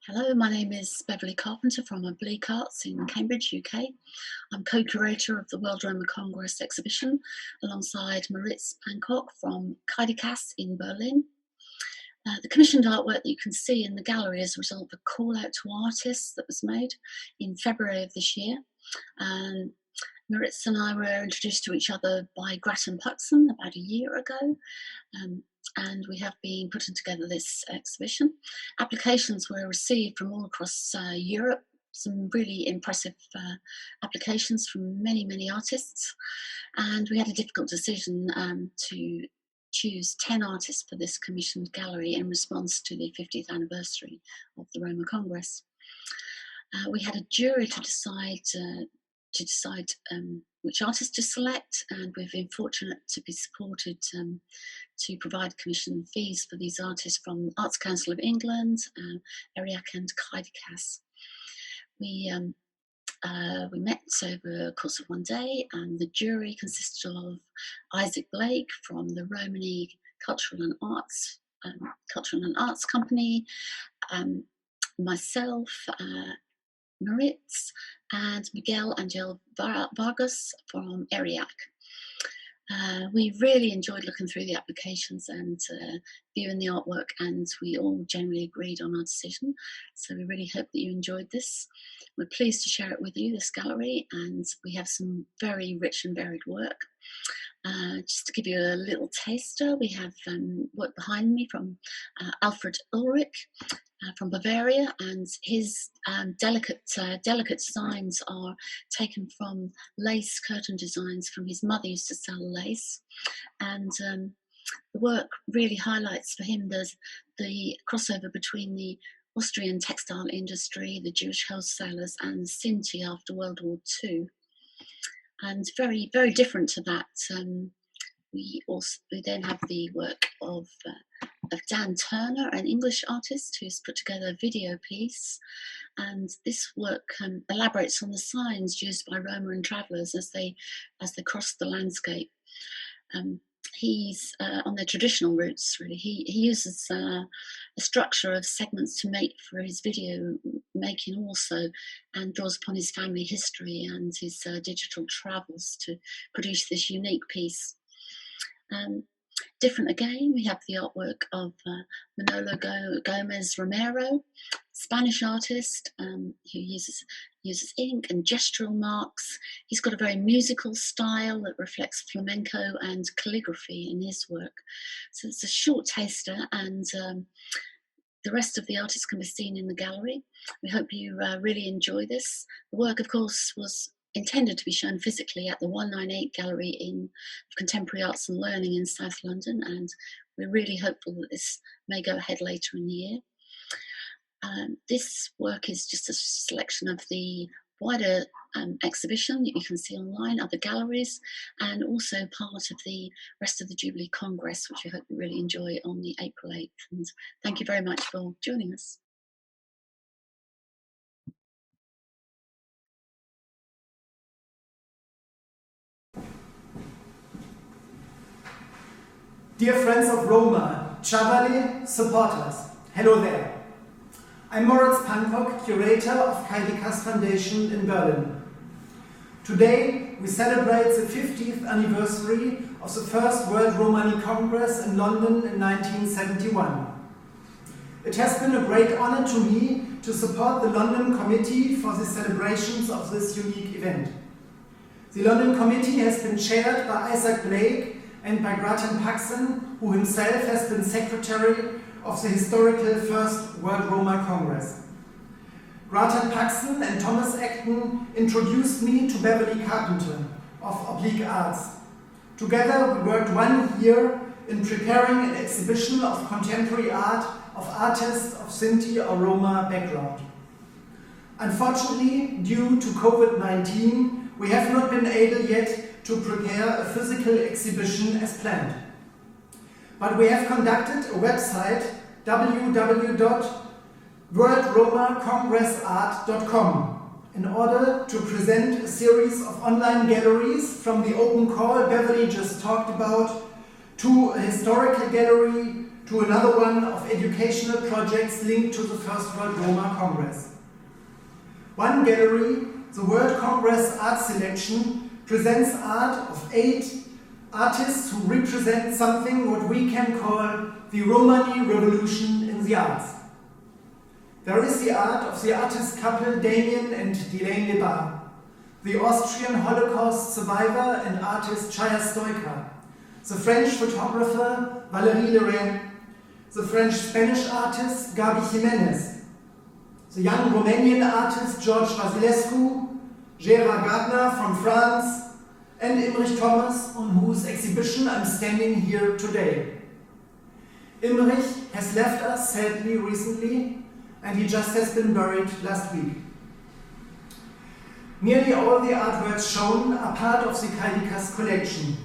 Hello, my name is Beverly Carpenter from Oblique Arts in Cambridge, UK. I'm co-curator of the World Roma Congress exhibition alongside Mortiz Pankok from Dikhas in Berlin. The commissioned artwork that you can see in the gallery is a result of a call out to artists that was made in February of this year. Mortiz and I were introduced to each other by Grattan Puxon about a year ago. And we have been putting together this exhibition. Applications were received from all across Europe, some really impressive applications from many artists, and we had a difficult decision to choose 10 artists for this commissioned gallery in response to the 50th anniversary of the Roma Congress. We had a jury to decide which artists to select, and we've been fortunate to be supported to provide commission fees for these artists from Arts Council of England, ERIAC and Dikhas. We met over the course of one day, and the jury consisted of Isaac Blake from the Romani Cultural and Arts Company, myself, Moritz, and Miguel Angel Vargas from ERIAC. We really enjoyed looking through the applications and viewing the artwork, and we all generally agreed on our decision. So we really hope that you enjoyed this. We're pleased to share it with you, this gallery, and we have some very rich and varied work. Just to give you a little taster, we have work behind me from Alfred Ulrich from Bavaria, and his delicate designs are taken from lace curtain designs from his mother used to sell lace, and the work really highlights for him the crossover between the Austrian textile industry, the Jewish wholesalers, and Sinti after World War II. And very different to that, we then have the work of Dan Turner, an English artist who's put together a video piece, and this work elaborates on the signs used by Roma and travellers as they cross the landscape. He's on their traditional routes, really. He uses a structure of segments to make for his video making also, and draws upon his family history and his digital travels to produce this unique piece. Different again, we have the artwork of Monologue Romero, Spanish artist who uses ink and gestural marks. He's got a very musical style that reflects flamenco and calligraphy in his work. So it's a short taster, and the rest of the artists can be seen in the gallery. We hope you really enjoy this. The work, of course, was intended to be shown physically at the 198 Gallery in Contemporary Arts and Learning in South London, and we're really hopeful that this may go ahead later in the year. This work is just a selection of the wider exhibition that you can see online, other galleries, and also part of the rest of the Jubilee Congress, which we hope you really enjoy on the April 8th. And thank you very much for joining us. Dear friends of Roma, Chavali, supporters, hello there. I'm Moritz Pankok, curator of Dikhas Foundation in Berlin. Today we celebrate the 50th anniversary of the first World Romani Congress in London in 1971. It has been a great honor to me to support the London Committee for the celebrations of this unique event. The London Committee has been chaired by Isaac Blake and by Grattan Puxon, who himself has been secretary of the historical First World Roma Congress. Grattan Puxon and Thomas Acton introduced me to Beverly Carpenter of Oblique Arts. Together we worked 1 year in preparing an exhibition of contemporary art of artists of Sinti or Roma background. Unfortunately, due to COVID-19, we have not been able yet to prepare a physical exhibition as planned. But we have conducted a website, www.worldromacongressart.com, in order to present a series of online galleries from the open call Beverly just talked about, to a historical gallery to another one of educational projects linked to the First World Roma Congress. One gallery, the World Congress Art Selection, presents art of 8 artists who represent something what we can call the Romani revolution in the arts. There is the art of the artist couple Damien and Delaine Lebar, the Austrian Holocaust survivor and artist Chaya Stoica, the French photographer Valérie Lorraine, the French-Spanish artist Gabi Jiménez, the young Romanian artist George Vasilescu, Gerar Gardner from France, and Imrich Thomas, on whose exhibition I'm standing here today. Imrich has left us sadly recently, and he just has been buried last week. Nearly all the artworks shown are part of the Dikhas collection.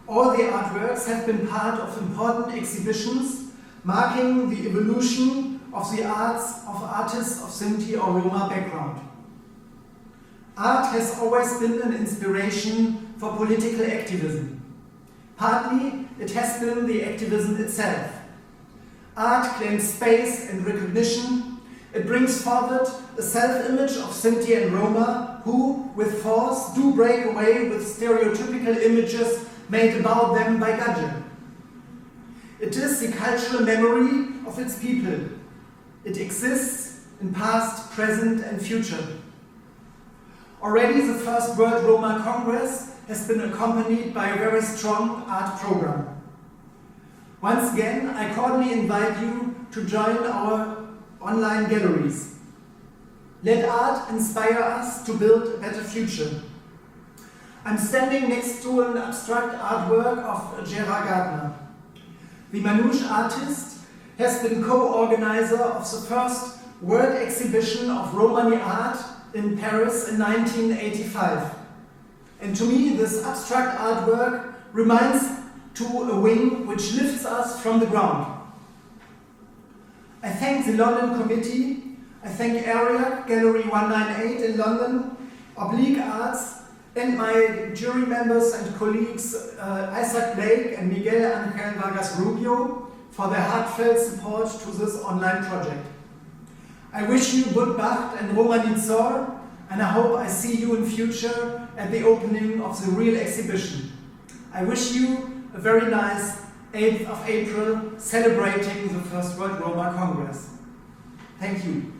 All the artworks have been part of important exhibitions marking the evolution of the arts of artists of Sinti or Roma background. Art has always been an inspiration for political activism. Partly, it has been the activism itself. Art claims space and recognition. It brings forward a self-image of Sinti and Roma who, with force, do break away with stereotypical images made about them by Gadget. It is the cultural memory of its people. It exists in past, present, and future. Already the First World Roma Congress has been accompanied by a very strong art program. Once again, I cordially invite you to join our online galleries. Let art inspire us to build a better future. I'm standing next to an abstract artwork of Gerar Gardner. The Manouche artist has been co-organizer of the first World Exhibition of Romani art in Paris in 1985. And to me, this abstract artwork reminds to a wing which lifts us from the ground. I thank the London Committee, I thank Area Gallery 198 in London, Oblique Arts, and my jury members and colleagues Isaac Blake and Miguel Angel Vargas Rubio for their heartfelt support to this online project. I wish you good Bacht and Romani Zor, and I hope I see you in future at the opening of the real exhibition. I wish you a very nice 8th of April celebrating the First World Roma Congress. Thank you.